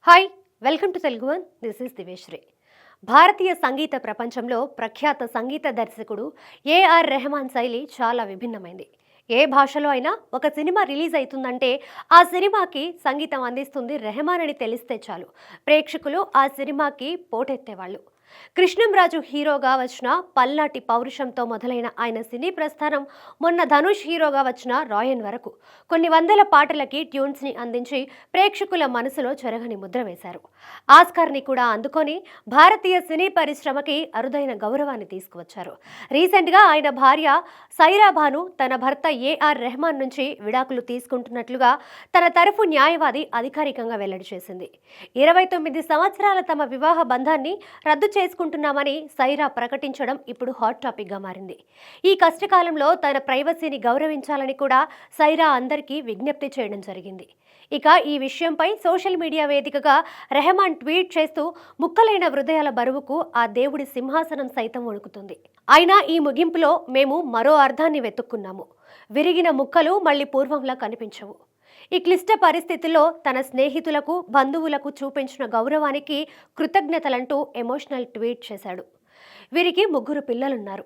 Hi welcome to Telugu one. This is Diveshri. భారతీయ సంగీత ప్రపంచంలో ప్రఖ్యాత సంగీత దర్శకుడు ఏఆర్ రెహమాన్ శైలి చాలా విభిన్నమైంది. ఏ భాషలో అయినా ఒక సినిమా రిలీజ్ అవుతుందంటే ఆ సినిమాకి సంగీతం అందిస్తుంది రెహమాన్ అని తెలిస్తే చాలు ప్రేక్షకులు ఆ సినిమాకి పోటెత్తేవాళ్ళు. కృష్ణంరాజు హీరోగా వచ్చిన పల్నాటి పౌరుషంతో మొదలైన ఆయన సినీ ప్రస్థానం మొన్న ధనుష్ హీరోగా వచ్చిన రాయన్ వరకు కొన్ని వందల పాటలకి ట్యూన్స్ని అందించి ప్రేక్షకుల మనసులో చెరగని ముద్ర వేశారు. ఆస్కార్ని కూడా అందుకొని భారతీయ సినీ పరిశ్రమకి అరుదైన గౌరవాన్ని తీసుకువచ్చారు. రీసెంట్గా ఆయన భార్య సైరా భాను తన భర్త ఏఆర్ రెహమాన్ నుంచి విడాకులు తీసుకుంటున్నట్లుగా తన తరఫు న్యాయవాది అధికారికంగా వెల్లడి చేసింది. 29 సంవత్సరాల తమ వివాహ బంధాన్ని రద్దు చేసుకుంటున్నామని సైరా ప్రకటించడం ఇప్పుడు హాట్ టాపిక్ గా మారింది. ఈ కష్టకాలంలో తన ప్రైవసీని గౌరవించాలని కూడా సైరా అందరికీ విజ్ఞప్తి చేయడం జరిగింది. ఇక ఈ విషయంపై సోషల్ మీడియా వేదికగా రెహమాన్ ట్వీట్ చేస్తూ ముక్కలైన హృదయాల బరువుకు ఆ దేవుడి సింహాసనం సైతం వణుకుతుంది. అయినా ఈ ముగింపులో మేము మరో అర్థాన్ని వెతుక్కున్నాము. విరిగిన ముక్కలు మళ్ళీ పూర్వంలా కనిపించవు. ఈ క్లిష్ట పరిస్థితుల్లో తన స్నేహితులకు బంధువులకు చూపించిన గౌరవానికి కృతజ్ఞతలంటూ ఎమోషనల్ ట్వీట్ చేశాడు. వీరికి 3 పిల్లలున్నారు.